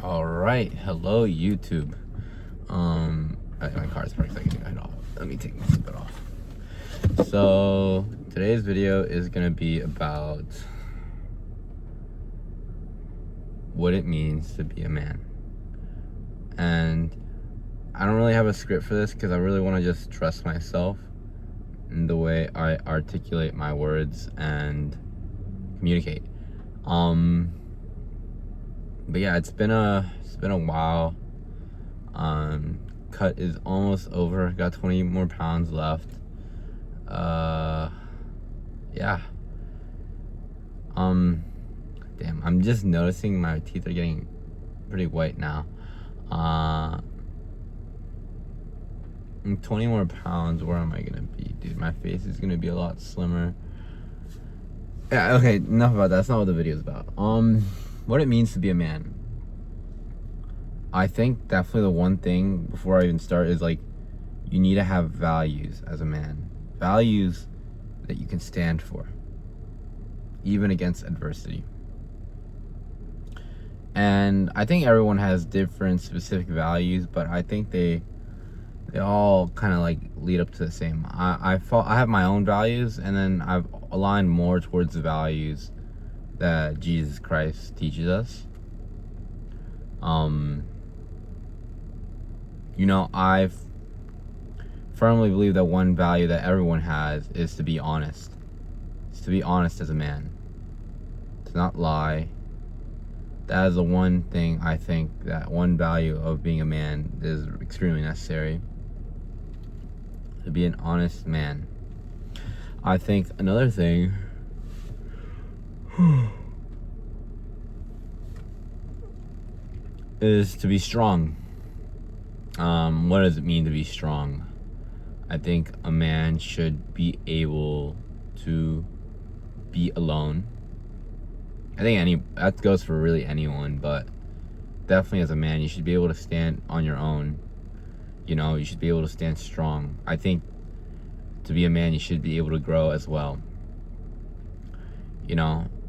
All right, hello YouTube. My car's parked, so I can take my head off. Let me take my seatbelt off. So today's video is gonna be about what it means to be a man, and I don't really have a script for this because I really want to just trust myself in the way I articulate my words and communicate. But yeah, it's been a while. Cut is almost over. Got 20 more pounds left. Yeah. Damn, I'm just noticing my teeth are getting pretty white now. 20 more pounds, where am I gonna be, dude? My face is gonna be a lot slimmer. Yeah, okay, enough about that. That's not what the video is about. What it means to be a man. I think definitely the one thing before I even start is like, you need to have values as a man. Values that you can stand for, even against adversity. And I think everyone has different specific values, but I think they all kind of like lead up to the same. I have my own values, and then I've aligned more towards the values that Jesus Christ teaches us. I firmly believe that one value that everyone has is to be honest. It's to be honest as a man. To not lie. That is the one thing I think, that one value of being a man is extremely necessary. To be an honest man. I think another thing is to be strong. What does it mean to be strong? I think a man should be able to be alone. I think that goes for really anyone, but definitely as a man, you should be able to stand on your own. You should be able to stand strong. I think to be a man, you should be able to grow as well.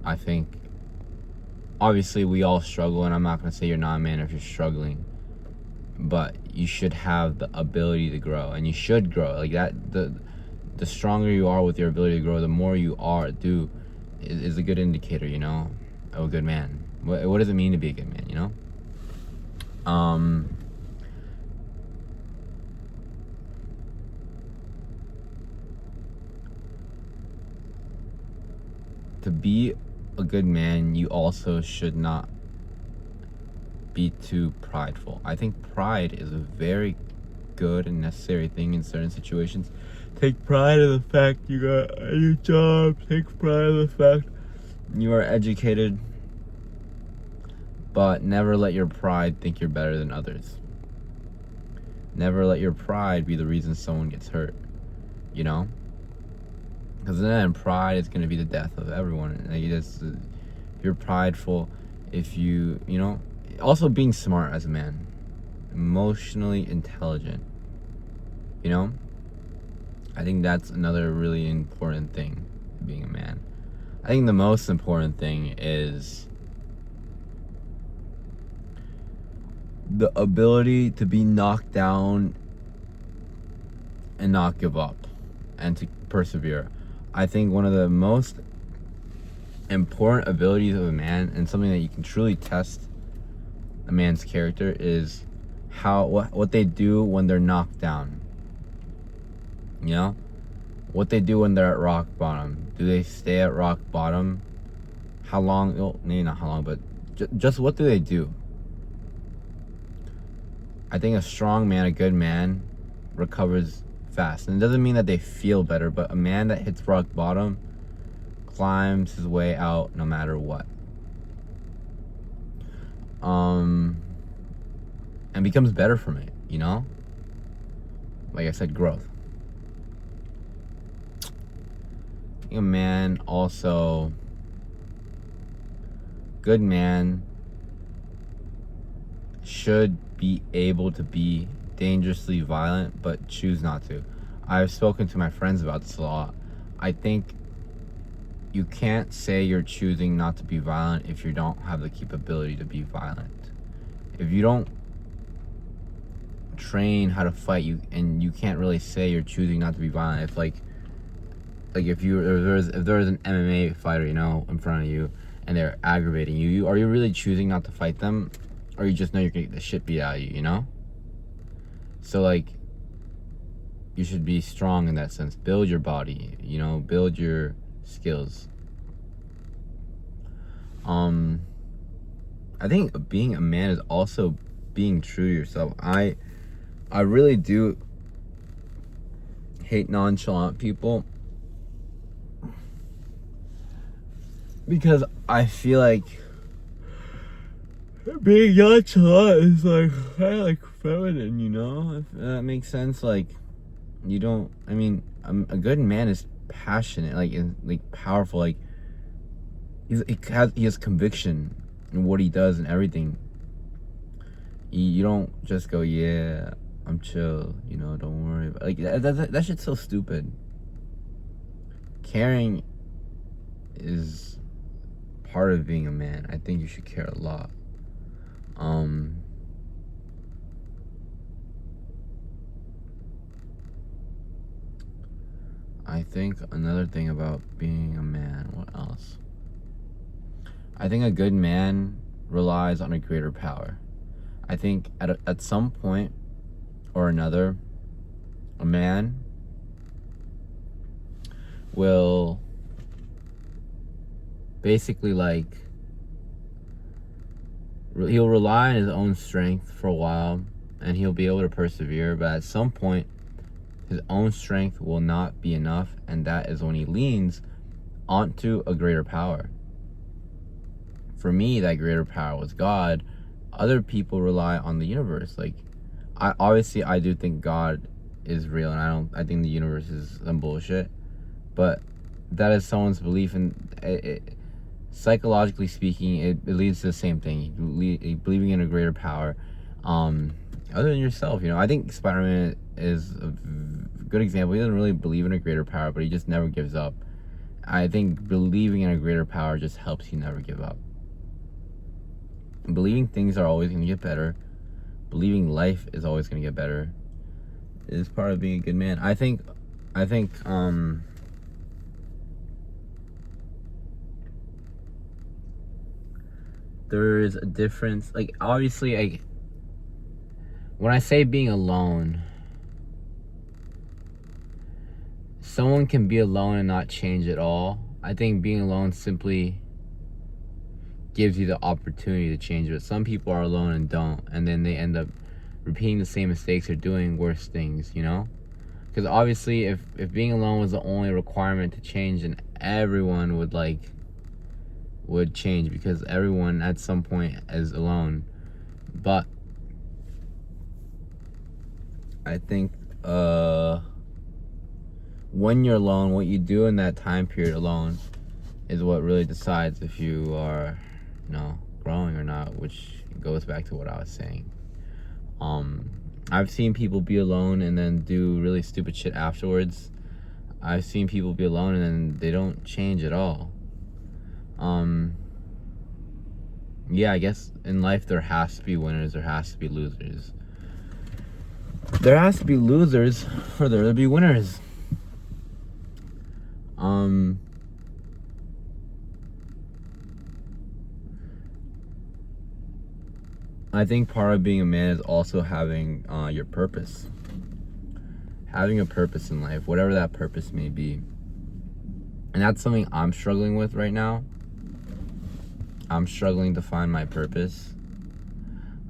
I think obviously we all struggle, and I'm not going to say you're not a man if you're struggling, but you should have the ability to grow, and you should grow like that. The stronger you are with your ability to grow, the more you is a good indicator, of a good man. What does it mean to be a good man, To be a good man, you also should not be too prideful. I think pride is a very good and necessary thing in certain situations. Take pride in the fact you got a new job. Take pride in the fact you are educated. But never let your pride think you're better than others. Never let your pride be the reason someone gets hurt. Because then pride is going to be the death of everyone. If you're prideful, also being smart as a man, emotionally intelligent, I think that's another really important thing, being a man. I think the most important thing is the ability to be knocked down and not give up, and to persevere. I think one of the most important abilities of a man, and something that you can truly test a man's character, is what they do when they're knocked down. What they do when they're at rock bottom. Do they stay at rock bottom? How long? Well, maybe not how long, but just what do they do? I think a strong man, a good man, recovers fast. And it doesn't mean that they feel better, but a man that hits rock bottom climbs his way out no matter what. And becomes better from it, Like I said, growth. I think a man also, good man, should be able to be dangerously violent, but choose not to. I've spoken to my friends about this a lot. I think you can't say you're choosing not to be violent if you don't have the capability to be violent. if you don't train how to fight, and you can't really say you're choosing not to be violent. If if there's an MMA fighter, in front of you, and they're aggravating you, are you really choosing not to fight them, or you just know you're gonna get the shit beat out of you? So you should be strong in that sense. Build your body, build your skills. I think being a man is also being true to yourself. I really do hate nonchalant people, because I feel like being nonchalant is kind of feminine, if that makes sense. You don't. I mean, a good man is passionate, powerful. He has conviction in what he does and everything. You don't just go, yeah, I'm chill, don't worry about that shit's so stupid. Caring is part of being a man. I think you should care a lot. I think another thing about being a man, what else? I think a good man relies on a greater power. I think at some point or another, a man will basically he'll rely on his own strength for a while, and he'll be able to persevere, but at some point his own strength will not be enough, and that is when he leans onto a greater power. For me, that greater power was God. Other people rely on the universe. I do think God is real, and I think the universe is some bullshit, but that is someone's belief, and psychologically speaking, it leads to the same thing. Believing in a greater power, other than yourself. I think Spider-Man is a good example. He doesn't really believe in a greater power, but he just never gives up. I think believing in a greater power just helps you never give up. Believing things are always going to get better, believing life is always going to get better, is part of being a good man. I think there's a difference. Obviously, when I say being alone, someone can be alone and not change at all. I think being alone simply gives you the opportunity to change it. Some people are alone and don't, and then they end up repeating the same mistakes or doing worse things, Because obviously, if being alone was the only requirement to change, then everyone would change, because everyone at some point is alone. But I think when you're alone, what you do in that time period alone is what really decides if you are growing or not, which goes back to what I was saying. I've seen people be alone and then do really stupid shit afterwards. I've seen people be alone and then they don't change at all. Yeah, I guess in life there has to be winners, there has to be losers. There has to be losers for there to be winners. I think part of being a man is also having your purpose. Having a purpose in life, whatever that purpose may be. And that's something I'm struggling with right now. I'm struggling to find my purpose.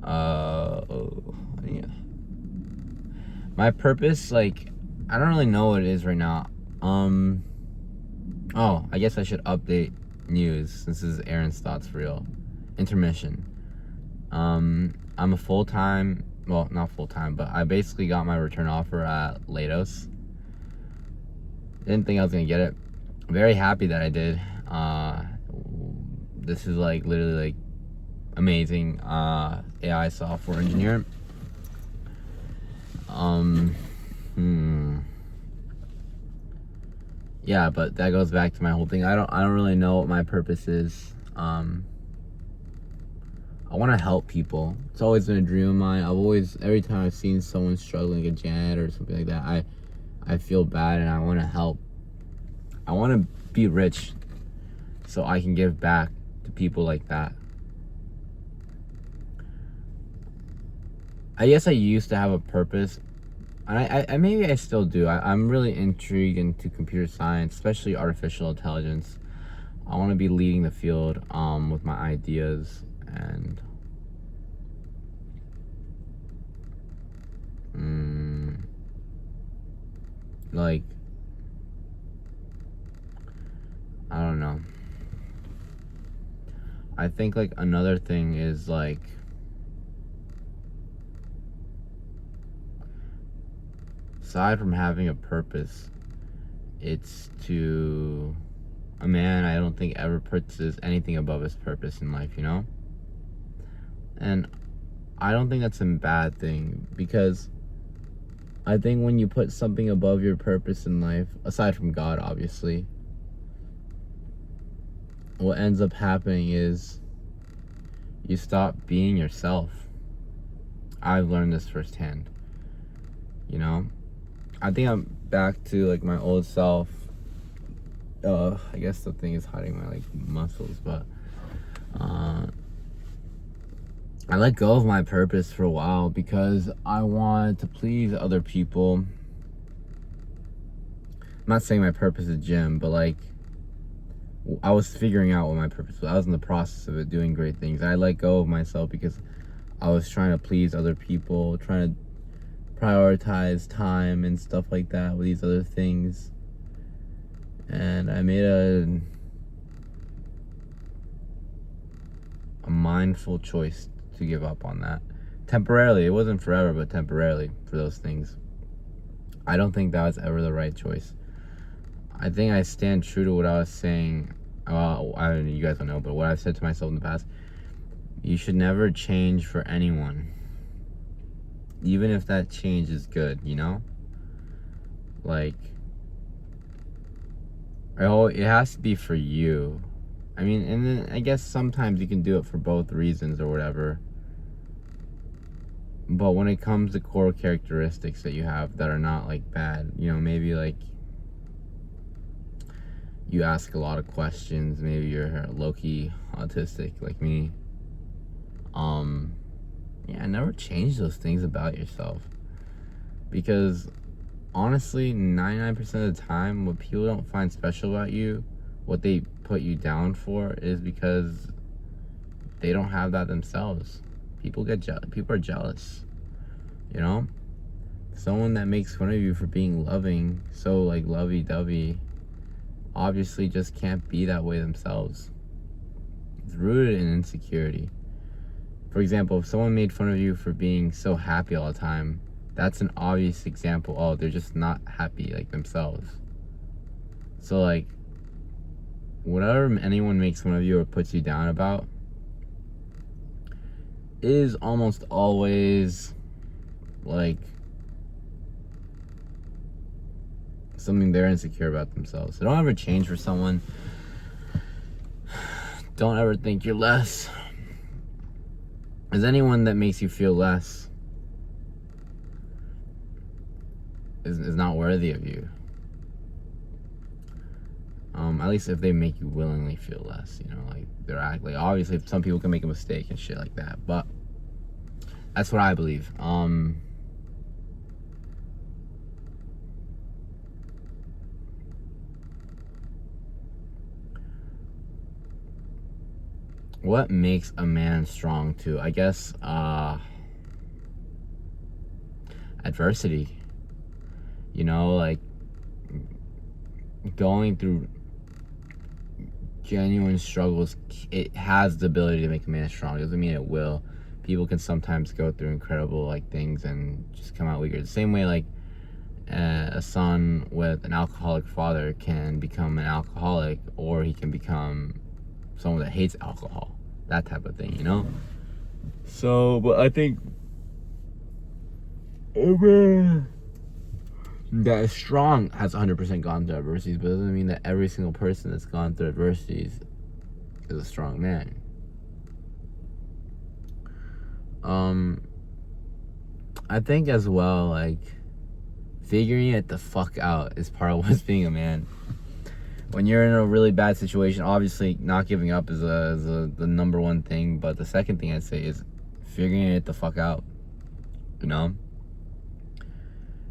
Yeah. My purpose, I don't really know what it is right now. I guess I should update news since this is Aaron's Thoughts for Real. Intermission. I'm a full-time, well, not full-time, but I basically got my return offer at Leidos. Didn't think I was gonna get it. Very happy that I did. This is literally amazing. AI software engineer. Yeah, but that goes back to my whole thing. I don't really know what my purpose is. I want to help people. It's always been a dream of mine. Every time I've seen someone struggling, like a janitor or something like that, I feel bad and I want to help. I want to be rich so I can give back to people like that. I guess I used to have a purpose, and I maybe I still do. I'm really intrigued into computer science, especially artificial intelligence. I want to be leading the field with my ideas and like, I don't know. I think like another thing is like, aside from having a purpose, it's to a man, I don't think ever puts anything above his purpose in life, you know? And I don't think that's a bad thing, because I think when you put something above your purpose in life, aside from God, obviously, what ends up happening is you stop being yourself. I've learned this firsthand, you know? I think I'm back to like my old self. I guess the thing is hiding my like muscles, but I let go of my purpose for a while because I wanted to please other people. I'm not saying my purpose is gym, but like, I was figuring out what my purpose was. I was in the process of it, doing great things. I let go of myself because I was trying to please other people, trying to prioritize time and stuff like that with these other things. And I made a mindful choice to give up on that. Temporarily. It wasn't forever, but temporarily for those things. I don't think that was ever the right choice. I think I stand true to what I was saying. You guys don't know, but what I've said to myself in the past. You should never change for anyone. Even if that change is good, you know? Like, it has to be for you. I mean, and then I guess sometimes you can do it for both reasons or whatever. But when it comes to core characteristics that you have that are not like bad, you know, maybe like you ask a lot of questions, maybe you're low-key autistic like me. Yeah, never change those things about yourself. Because honestly, 99% of the time, what people don't find special about you, what they put you down for, is because they don't have that themselves. People are jealous, you know? Someone that makes fun of you for being loving, so like lovey-dovey, obviously just can't be that way themselves. It's rooted in insecurity. For example, if someone made fun of you for being so happy all the time, that's an obvious example. Oh, they're just not happy like themselves. So like, whatever anyone makes fun of you or puts you down about is almost always like something they're insecure about themselves. So don't ever change for someone. Don't ever think you're less. As anyone that makes you feel less is not worthy of you. At least if they make you willingly feel less, you know, like like obviously some people can make a mistake and shit like that, but that's what I believe. What makes a man strong too? I guess adversity. You know, like going through genuine struggles, it has the ability to make a man strong. It doesn't mean it will. People can sometimes go through incredible like things and just come out weaker. The same way like a son with an alcoholic father can become an alcoholic, or he can become someone that hates alcohol, that type of thing, you know? So, but I think that is strong has 100% gone through adversities, but it doesn't mean that every single person that's gone through adversities is a strong man. I think as well, like, figuring it the fuck out is part of what's being a man. When you're in a really bad situation, obviously not giving up is the number one thing, but the second thing I'd say is figuring it the fuck out. You know,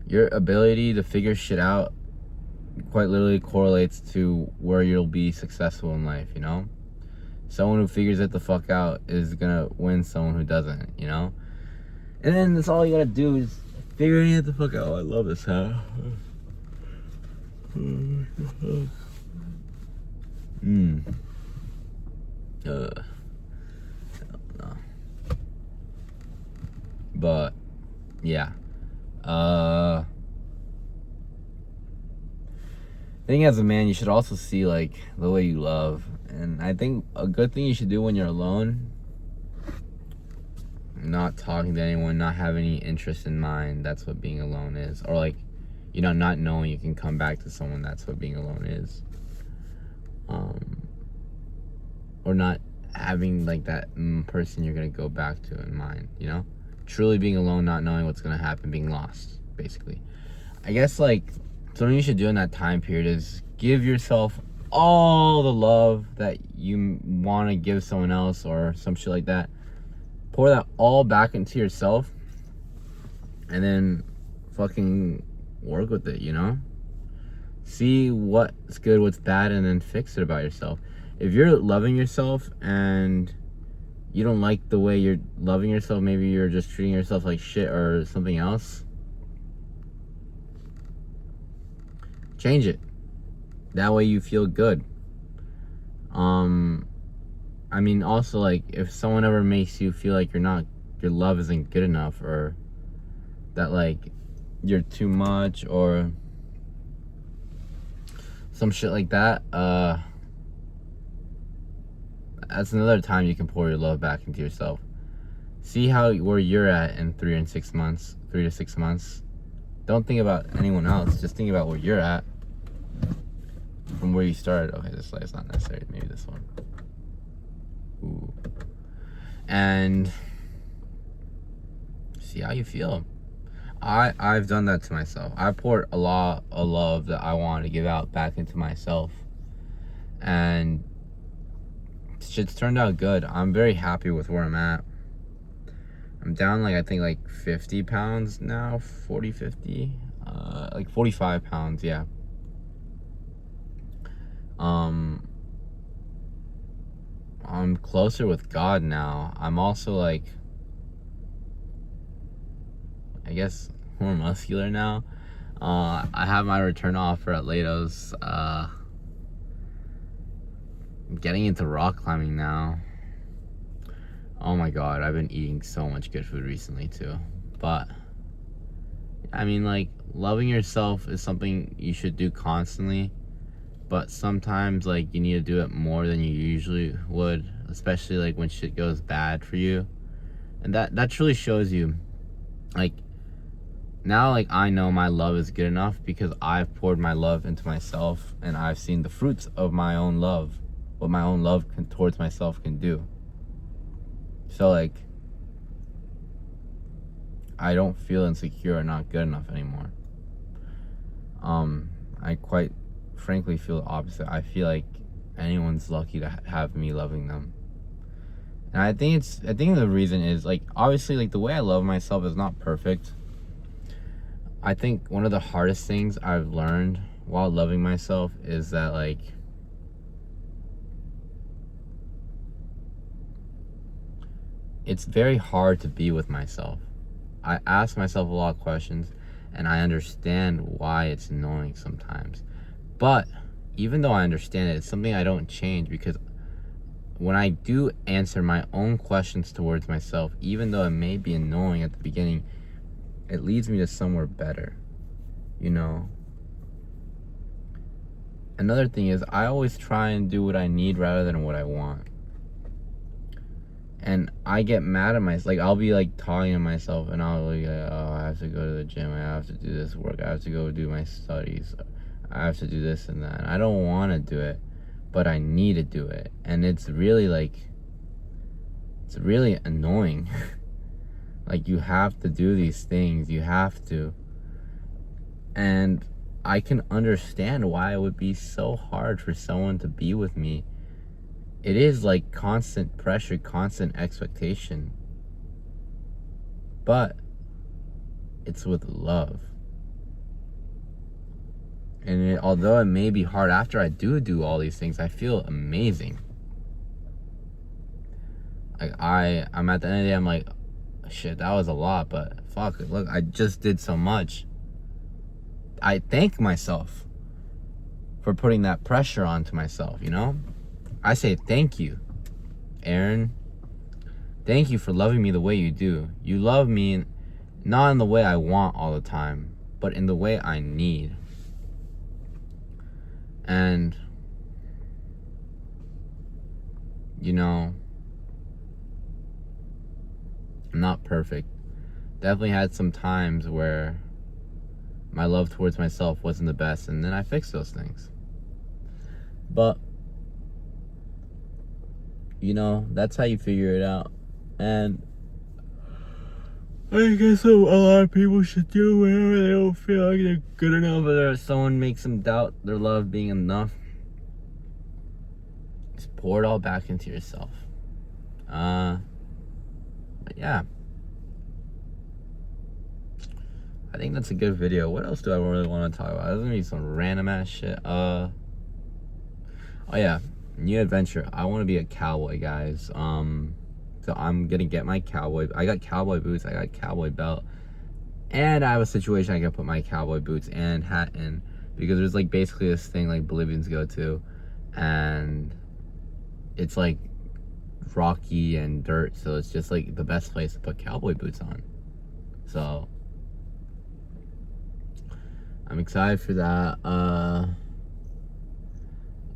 your ability to figure shit out quite literally correlates to where you'll be successful in life. You know, someone who figures it the fuck out is gonna win someone who doesn't. You know, and then that's all you gotta do is figuring it the fuck out. Oh, I love this hat. No. But yeah. I think as a man you should also see like the way you love. And I think a good thing you should do when you're alone, not talking to anyone, not having any interest in mind, that's what being alone is. Or like, you know, not knowing you can come back to someone, that's what being alone is. Or not having like that person you're gonna go back to in mind, you know? Truly being alone, not knowing what's gonna happen, being lost, basically. I guess like something you should do in that time period is give yourself all the love that you want to give someone else or some shit like that. Pour that all back into yourself and then fucking work with it, you know? See what's good, what's bad, and then fix it about yourself. If you're loving yourself and you don't like the way you're loving yourself, maybe you're just treating yourself like shit or something else, change it. That way you feel good. I mean, also, like, if someone ever makes you feel like your love isn't good enough, or that, like, you're too much, or some shit like that, that's another time you can pour your love back into yourself. See where you're at in 3 to 6 months. Don't think about anyone else. Just think about where you're at from where you started. Okay, this light's not necessary. Maybe this one. Ooh. And see how you feel. I've done that to myself. I poured a lot of love that I wanted to give out back into myself, and shit's turned out good. I'm very happy with where I'm at. I'm down like, I think like 50 pounds now, 50, like 45 pounds, yeah. I'm closer with God now. I'm also like, I guess, more muscular now. I have my return offer at Latos. I'm getting into rock climbing now. Oh my god, I've been eating so much good food recently too. But I mean, like, loving yourself is something you should do constantly, but sometimes like you need to do it more than you usually would, especially like when shit goes bad for you. And that truly shows you, like, now, like, I know my love is good enough because I've poured my love into myself, and I've seen the fruits of my own love, what my own love towards myself can do. So like, I don't feel insecure or not good enough anymore. I quite frankly feel the opposite. I feel like anyone's lucky to have me loving them. And I think the reason is, like, obviously, like, the way I love myself is not perfect. I think one of the hardest things I've learned while loving myself is that, like, it's very hard to be with myself. I ask myself a lot of questions, and I understand why it's annoying sometimes. But even though I understand it, it's something I don't change, because when I do answer my own questions towards myself, even though it may be annoying at the beginning, it leads me to somewhere better, you know? Another thing is, I always try and do what I need rather than what I want. And I get mad at myself. Like, I'll be like talking to myself, and I'll be like, oh, I have to go to the gym, I have to do this work, I have to go do my studies, I have to do this and that. I don't want to do it, but I need to do it. And it's really like, it's really annoying. Like, you have to do these things. You have to. And I can understand why it would be so hard for someone to be with me. It is like constant pressure, constant expectation. But it's with love. And although it may be hard after I do all these things, I feel amazing. Like, I'm at the end of the day, I'm like, shit, that was a lot, but fuck it. Look, I just did so much. I thank myself for putting that pressure onto myself, you know? I say thank you, Aaron. Thank you for loving me the way you do. You love me not in the way I want all the time, but in the way I need. And, you know, I'm not perfect. Definitely had some times where my love towards myself wasn't the best, and then I fixed those things. But, you know, that's how you figure it out. And I guess a lot of people should do whenever they don't feel like they're good enough, or someone makes them doubt their love being enough. Just pour it all back into yourself. But yeah, I think that's a good video. What else do I really want to talk about? There's gonna be some random ass shit. Oh yeah, new adventure. I want to be a cowboy, guys. So I'm gonna get my cowboy. I got cowboy boots. I got cowboy belt, and I have a situation I can put my cowboy boots and hat in, because there's like basically this thing like Bolivians go to, and it's like rocky and dirt, so it's just like the best place to put cowboy boots on. So I'm excited for that.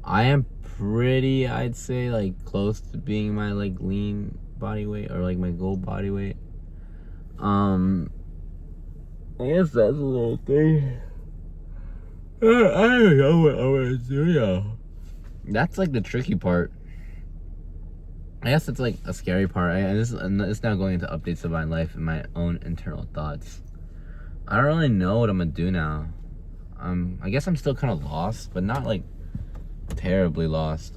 I am pretty, I'd say, like close to being my like lean body weight, or like my goal body weight. I guess that's a little thing. I don't know what I want to do now. That's like the tricky part. I guess it's like a scary part. It's now going into updates of my life and my own internal thoughts. I don't really know what I'm gonna do now. I guess I'm still kind of lost, but not like terribly lost.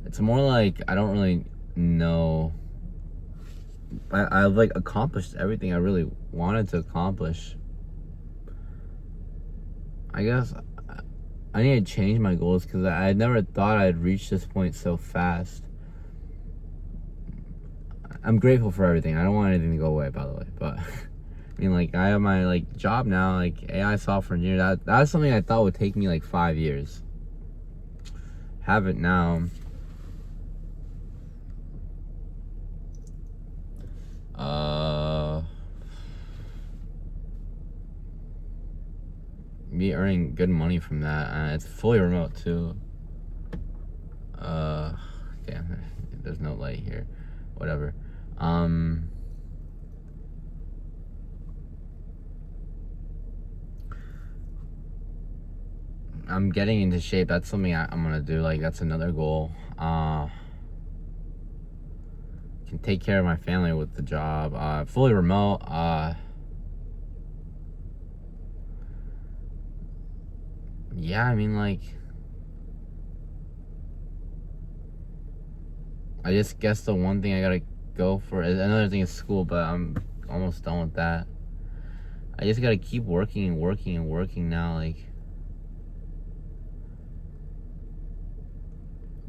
It's more like I don't really know. I've like accomplished everything I really wanted to accomplish. I guess I need to change my goals, because I never thought I'd reach this point so fast. I'm grateful for everything. I don't want anything to go away, by the way, but I mean, like, I have my like job now, like AI software engineer. That's something I thought would take me like 5 years. Have it now. Be earning good money from that. It's fully remote too. Damn, there's no light here. Whatever. I'm getting into shape. That's something I'm gonna do. Like, that's another goal. Can take care of my family with the job. Fully remote. Yeah, I mean, like, I just guess the one thing I gotta go for is, another thing is school, but I'm almost done with that. I just gotta keep working and working and working now. Like,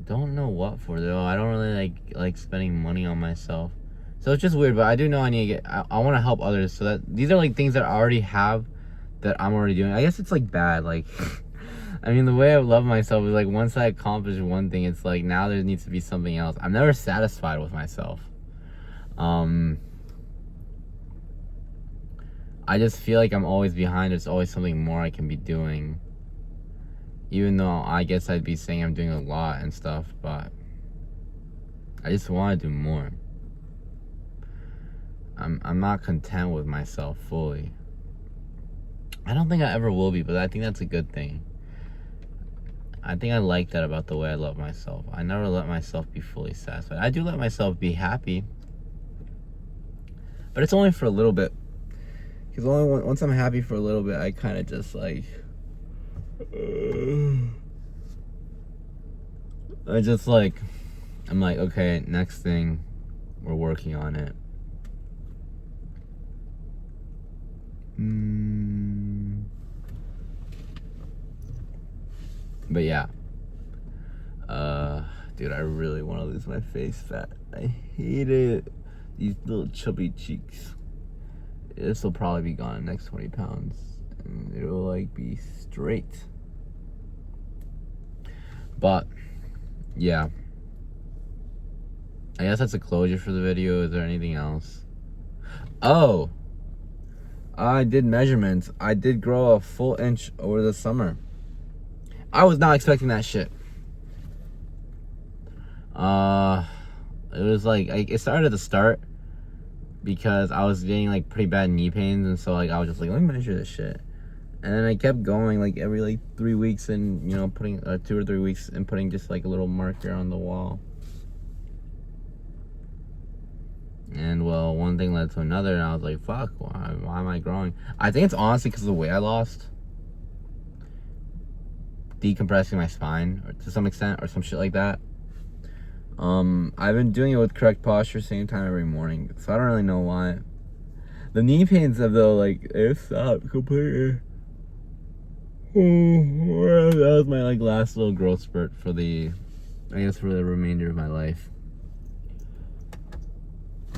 don't know what for though. I don't really like spending money on myself, so it's just weird. But I do know I need to get. I want to help others, so that these are like things that I already have, that I'm already doing. I guess it's like bad. Like, I mean, the way I love myself is like, once I accomplish one thing, it's like now there needs to be something else. I'm never satisfied with myself. I just feel like I'm always behind. There's always something more I can be doing. Even though I guess I'd be saying I'm doing a lot and stuff, but I just want to do more. I'm not content with myself fully. I don't think I ever will be, but I think that's a good thing. I think I like that about the way I love myself. I never let myself be fully satisfied. I do let myself be happy. But it's only for a little bit. Because once I'm happy for a little bit, I kind of just like... I'm like, okay, next thing, we're working on it. But yeah. Dude, I really want to lose my face fat. I hate it. These little chubby cheeks. This will probably be gone in the next 20 pounds. And it'll like be straight. But, yeah. I guess that's a closure for the video. Is there anything else? Oh! I did measurements. I did grow a full inch over the summer. I was not expecting that shit. It was like, it started at the start because I was getting like pretty bad knee pains, and so like I was just like, let me measure this shit. And then I kept going like every like 3 weeks, and you know, putting 2 or 3 weeks and putting just like a little marker on the wall. And well, one thing led to another, and I was like, fuck, why am I growing? I think it's honestly because of the weight I lost. Decompressing my spine, or to some extent, or some shit like that. I've been doing it with correct posture, same time every morning, so I don't really know why. The knee pains have though, like, it stopped completely. That was my like last little growth spurt for the, I guess, for the remainder of my life.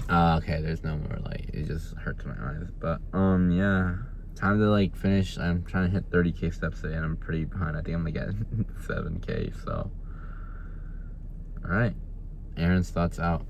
Okay, there's no more light. It just hurts my eyes. But yeah, time to like finish. I'm trying to hit 30K steps today, and I'm pretty behind. I think I'm gonna get 7K. So, all right, Aaron's thoughts out.